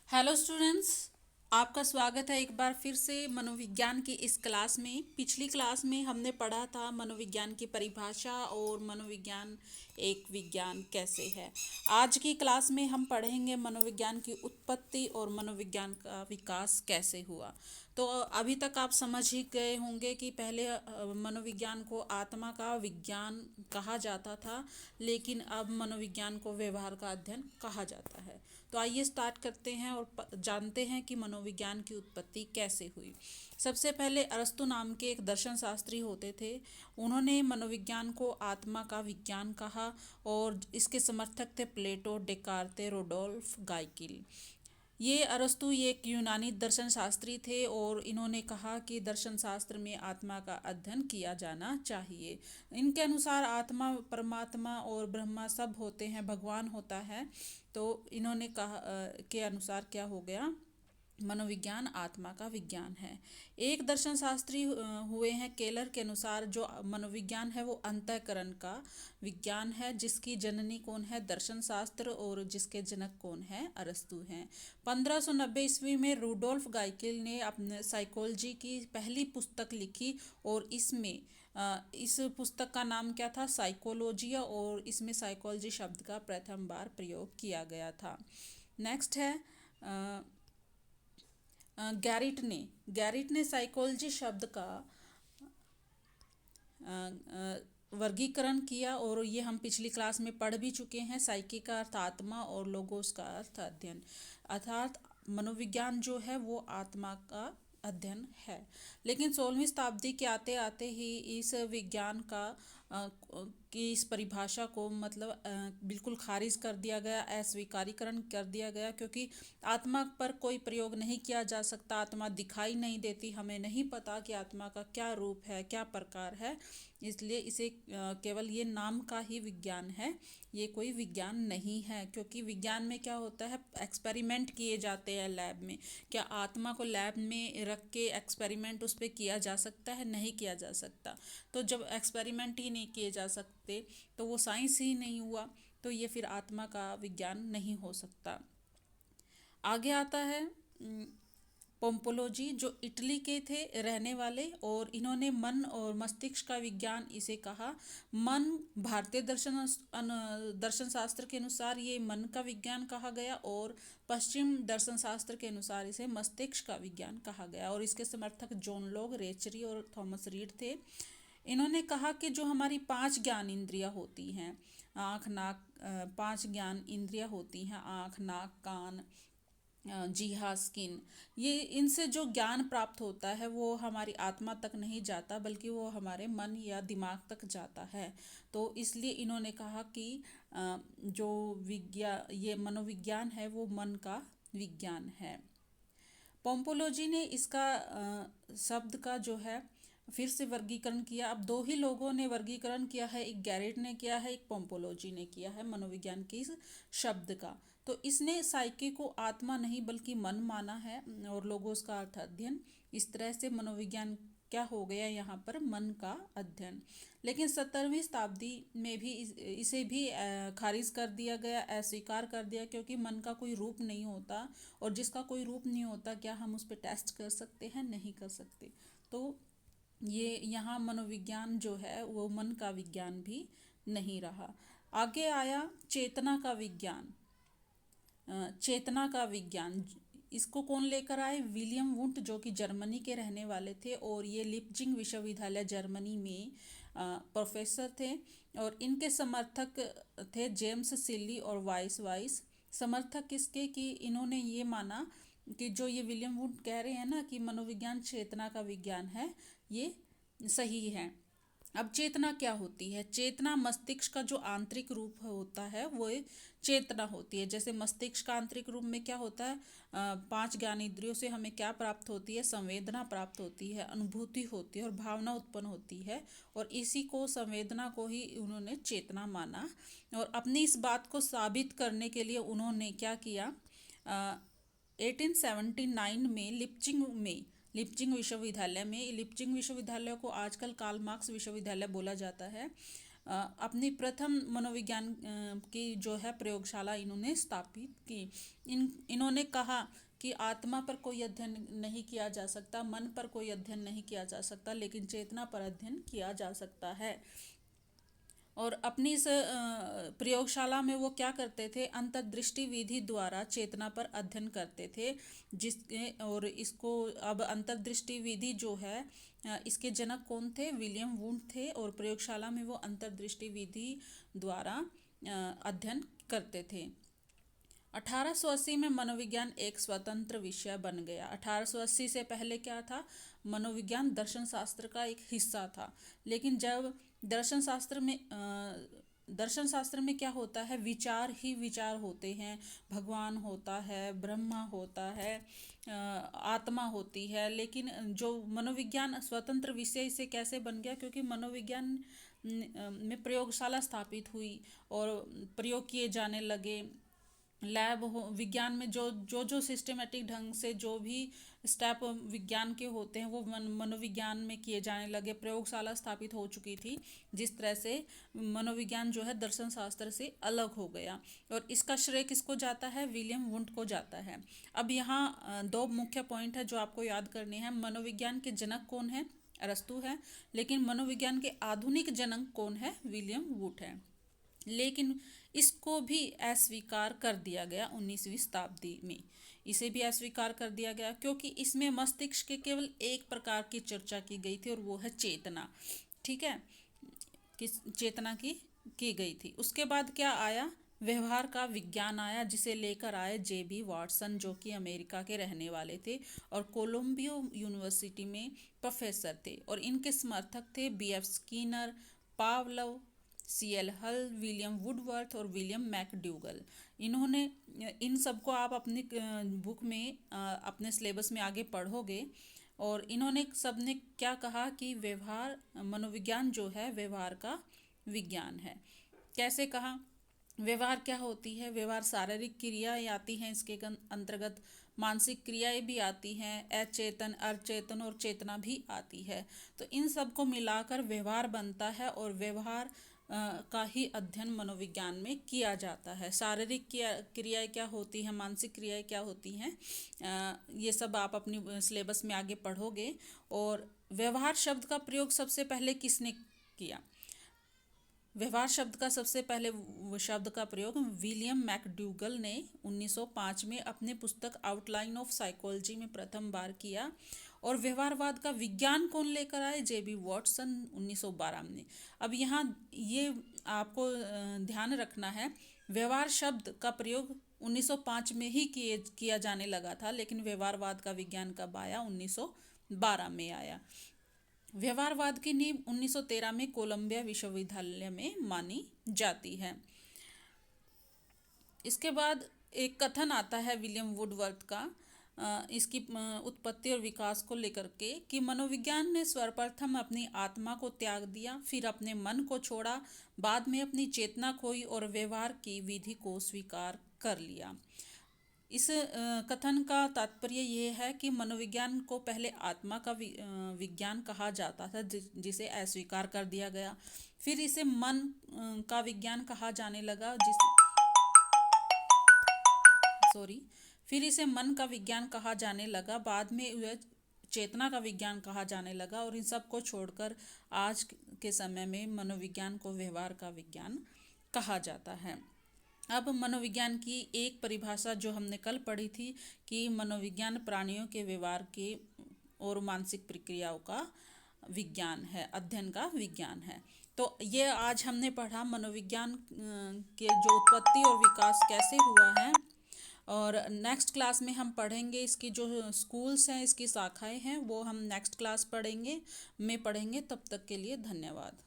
Hello students. आपका स्वागत है एक बार फिर से मनोविज्ञान की इस क्लास में। पिछली क्लास में हमने पढ़ा था मनोविज्ञान की परिभाषा और मनोविज्ञान एक विज्ञान कैसे है। आज की क्लास में हम पढ़ेंगे मनोविज्ञान की उत्पत्ति और मनोविज्ञान का विकास कैसे हुआ। तो अभी तक आप समझ ही गए होंगे कि पहले मनोविज्ञान को आत्मा का विज्ञान कहा जाता था, लेकिन अब मनोविज्ञान को व्यवहार का अध्ययन कहा जाता है। तो आइए स्टार्ट करते हैं और जानते हैं कि मनोविज्ञान की उत्पत्ति कैसे हुई। सबसे पहले अरस्तु नाम के एक दर्शन शास्त्री होते थे। उन्होंने मनोविज्ञान को आत्मा का विज्ञान कहा और इसके समर्थक थे प्लेटो, डेकार्ते, रोडोल्फ गाइकिल। ये एक यूनानी दर्शन शास्त्री थे और इन्होंने कहा कि दर्शन शास्त्र में आत्मा का अध्ययन किया जाना चाहिए। इनके अनुसार आत्मा, परमात्मा और ब्रह्मा सब होते हैं, भगवान होता है। तो इन्होंने कहा के अनुसार क्या हो गया, मनोविज्ञान आत्मा का विज्ञान है। एक दर्शन शास्त्री हुए हैं केलर के अनुसार जो मनोविज्ञान है वो अंतःकरण का विज्ञान है, जिसकी जननी कौन है, दर्शन शास्त्र, और जिसके जनक कौन है, अरस्तु हैं। 1590 ईस्वी में रूडोल्फ गाइकिल ने अपने साइकोलॉजी की पहली पुस्तक लिखी और इस पुस्तक का नाम क्या था, साइकोलॉजिया, और इसमें साइकोलॉजी शब्द का प्रथम बार प्रयोग किया गया था। नेक्स्ट है गैरिट ने साइकोलॉजी शब्द का वर्गीकरण किया और ये हम पिछली क्लास में पढ़ भी चुके हैं। साइकी का अर्थ आत्मा और लोगोस का अर्थ अध्ययन, अर्थात मनोविज्ञान जो है वो आत्मा का अध्ययन है। लेकिन 16वीं शताब्दी के आते आते ही इस विज्ञान की इस परिभाषा को बिल्कुल खारिज कर दिया गया, अस्वीकारीकरण कर दिया गया, क्योंकि आत्मा पर कोई प्रयोग नहीं किया जा सकता। आत्मा दिखाई नहीं देती, हमें नहीं पता कि आत्मा का क्या रूप है, क्या प्रकार है, इसलिए इसे केवल ये नाम का ही विज्ञान है, ये कोई विज्ञान नहीं है। क्योंकि विज्ञान में क्या होता है, एक्सपेरिमेंट किए जाते हैं लैब में। क्या आत्मा को लैब में रख के एक्सपेरिमेंट उस पर किया जा सकता है? नहीं किया जा सकता। तो जब एक्सपेरिमेंट ही नहीं किए जा सकते तो वो साइंस ही नहीं हुआ, तो ये फिर आत्मा का विज्ञान नहीं हो सकता। आगे आता है पोम्पोलोजी, जो इटली के थे रहने वाले, और इन्होंने मन और मस्तिष्क का विज्ञान इसे कहा। मन, भारतीय दर्शन शास्त्र के अनुसार ये मन का विज्ञान कहा गया और पश्चिम दर्शन शास्त्र के अनुसार इसे मस्तिष्क का विज्ञान कहा गया। और इसके समर्थक जॉन लॉक, रेचरी और थॉमस रीड थे। इन्होंने कहा कि जो हमारी 5 ज्ञान इंद्रियां होती हैं, आँख नाक 5 ज्ञान इंद्रियां होती हैं, आँख नाक कान, जी हाँ, स्किन, ये इनसे जो ज्ञान प्राप्त होता है वो हमारी आत्मा तक नहीं जाता, बल्कि वो हमारे मन या दिमाग तक जाता है। तो इसलिए इन्होंने कहा कि जो ये मनोविज्ञान है वो मन का विज्ञान है। पोम्पोलॉजी ने इसका शब्द का जो है फिर से वर्गीकरण किया। अब 2 ही लोगों ने वर्गीकरण किया है, एक गैरिट ने किया है, एक पोम्पोलॉजी ने किया है मनोविज्ञान के इस शब्द का। तो इसने साइकी को आत्मा नहीं बल्कि मन माना है और लोगोस का अर्थ अध्ययन। इस तरह से मनोविज्ञान क्या हो गया यहाँ पर, मन का अध्ययन। लेकिन 17वीं शताब्दी में भी इसे भी खारिज कर दिया गया, अस्वीकार कर दिया, क्योंकि मन का कोई रूप नहीं होता, और जिसका कोई रूप नहीं होता क्या हम उस पर टेस्ट कर सकते हैं? नहीं कर सकते। तो ये यहाँ मनोविज्ञान जो है वो मन का विज्ञान भी नहीं रहा। आगे आया चेतना का विज्ञान। चेतना का विज्ञान इसको कौन लेकर आए? विलियम वुंट, जो कि जर्मनी के रहने वाले थे और ये लिप्जिंग विश्वविद्यालय जर्मनी में प्रोफेसर थे। और इनके समर्थक थे जेम्स सिल्ली और वाइस वाइस। समर्थक किसके? कि इन्होंने ये माना कि जो ये विलियम वुंट कह रहे हैं ना कि मनोविज्ञान चेतना का विज्ञान है, ये सही है। अब चेतना क्या होती है? चेतना मस्तिष्क का जो आंतरिक रूप होता है वो एक चेतना होती है। जैसे मस्तिष्क का आंतरिक रूप में क्या होता है, 5 ज्ञान इंद्रियों से हमें क्या प्राप्त होती है? संवेदना प्राप्त होती है, अनुभूति होती है और भावना उत्पन्न होती है। और इसी को, संवेदना को ही उन्होंने चेतना माना। और अपनी इस बात को साबित करने के लिए उन्होंने क्या किया, 1879 में लिप्जिंग विश्वविद्यालय को आजकल कार्ल मार्क्स विश्वविद्यालय बोला जाता है। अपनी प्रथम मनोविज्ञान की जो है प्रयोगशाला इन्होंने स्थापित की। इन्होंने कहा कि आत्मा पर कोई अध्ययन नहीं किया जा सकता, मन पर कोई अध्ययन नहीं किया जा सकता, लेकिन चेतना पर अध्ययन किया जा सकता है। और अपनी इस प्रयोगशाला में वो क्या करते थे, अंतर्दृष्टि विधि द्वारा चेतना पर अध्ययन करते थे। जिसके और इसको अब अंतर्दृष्टि विधि जो है इसके जनक कौन थे, विलियम वुंड थे। और प्रयोगशाला में वो अंतर्दृष्टि विधि द्वारा अध्ययन करते थे। 1880 में मनोविज्ञान एक स्वतंत्र विषय बन गया। 1880 से पहले क्या था, मनोविज्ञान दर्शन शास्त्र का एक हिस्सा था। लेकिन जब दर्शन शास्त्र में क्या होता है, विचार ही विचार होते हैं, भगवान होता है, ब्रह्मा होता है, आत्मा होती है। लेकिन जो मनोविज्ञान स्वतंत्र विषय इसे कैसे बन गया, क्योंकि मनोविज्ञान में प्रयोगशाला स्थापित हुई और प्रयोग किए जाने लगे। लैब हो, विज्ञान में जो सिस्टमेटिक ढंग से जो भी स्टेप विज्ञान के होते हैं वो मनोविज्ञान में किए जाने लगे। प्रयोगशाला स्थापित हो चुकी थी, जिस तरह से मनोविज्ञान जो है दर्शन शास्त्र से अलग हो गया। और इसका श्रेय किसको जाता है, विलियम वुंड को जाता है। अब यहाँ दो मुख्य पॉइंट है जो आपको याद करने हैं। मनोविज्ञान के जनक कौन है, अरस्तु है। लेकिन मनोविज्ञान के आधुनिक जनक कौन है, विलियम वुंड है। लेकिन इसको भी अस्वीकार कर दिया गया 19वीं शताब्दी में। इसे भी अस्वीकार कर दिया गया क्योंकि इसमें मस्तिष्क के केवल एक प्रकार की चर्चा की गई थी और वो है चेतना। ठीक है, किस चेतना की गई थी। उसके बाद क्या आया, व्यवहार का विज्ञान आया, जिसे लेकर आए जे.बी. वाटसन, जो कि अमेरिका के रहने वाले थे और कोलंबिया यूनिवर्सिटी में प्रोफेसर थे। और इनके समर्थक थे बी.एफ. Skinner, पावलव, CL. हल, विलियम वुडवर्थ और विलियम मैकडूगल। इन्होंने इन सबको आप अपनी बुक में अपने सिलेबस में आगे पढ़ोगे। और इन्होंने सबने क्या कहा कि व्यवहार मनोविज्ञान जो है व्यवहार का विज्ञान है। कैसे कहा, व्यवहार क्या होती है, व्यवहार शारीरिक क्रियाएं आती हैं इसके अंतर्गत, मानसिक क्रियाएं भी आती हैं, अचेतन, अचेतन और चेतना भी आती है। तो इन सब को मिलाकर व्यवहार बनता है और व्यवहार का ही अध्ययन मनोविज्ञान में किया जाता है। शारीरिक क्रियाएं क्या होती हैं, मानसिक क्रियाएं क्या होती हैं, ये सब आप अपनी सिलेबस में आगे पढ़ोगे। और व्यवहार शब्द का प्रयोग सबसे पहले किसने किया, व्यवहार शब्द का सबसे पहले शब्द का प्रयोग विलियम मैकडूगल ने 1905 में अपने पुस्तक आउटलाइन ऑफ साइकोलॉजी में प्रथम बार किया। और व्यवहारवाद का विज्ञान कौन लेकर आए, जे.बी. वाटसन 1912 में। अब यहाँ ये आपको ध्यान रखना है, व्यवहार शब्द का प्रयोग 1905 में ही किया जाने लगा था, लेकिन व्यवहारवाद का विज्ञान कब आया, 1912 में आया। व्यवहारवाद की नींव 1913 में कोलंबिया विश्वविद्यालय में मानी जाती है। इसके बाद एक कथन आता है विलियम वुडवर्थ का, इसकी उत्पत्ति और विकास को लेकर के, कि मनोविज्ञान ने सर्वप्रथम अपनी आत्मा को त्याग दिया, फिर अपने मन को छोड़ा, बाद में अपनी चेतना खोई और व्यवहार की विधि को स्वीकार कर लिया। इस कथन का तात्पर्य ये है कि मनोविज्ञान को पहले आत्मा का विज्ञान कहा जाता था, जिसे अस्वीकार कर दिया गया। फिर इसे मन का विज्ञान कहा जाने लगा, फिर इसे मन का विज्ञान कहा जाने लगा, बाद में यह चेतना का विज्ञान कहा जाने लगा। और इन सब को छोड़कर आज के समय में मनोविज्ञान को व्यवहार का विज्ञान कहा जाता है। अब मनोविज्ञान की एक परिभाषा जो हमने कल पढ़ी थी कि मनोविज्ञान प्राणियों के व्यवहार के और मानसिक प्रक्रियाओं का विज्ञान है, अध्ययन का विज्ञान है। तो ये आज हमने पढ़ा मनोविज्ञान के जो उत्पत्ति और विकास कैसे हुआ है। और नेक्स्ट क्लास में हम पढ़ेंगे इसकी जो स्कूल्स हैं, इसकी शाखाएं हैं, वो हम नेक्स्ट क्लास में पढ़ेंगे। तब तक के लिए धन्यवाद।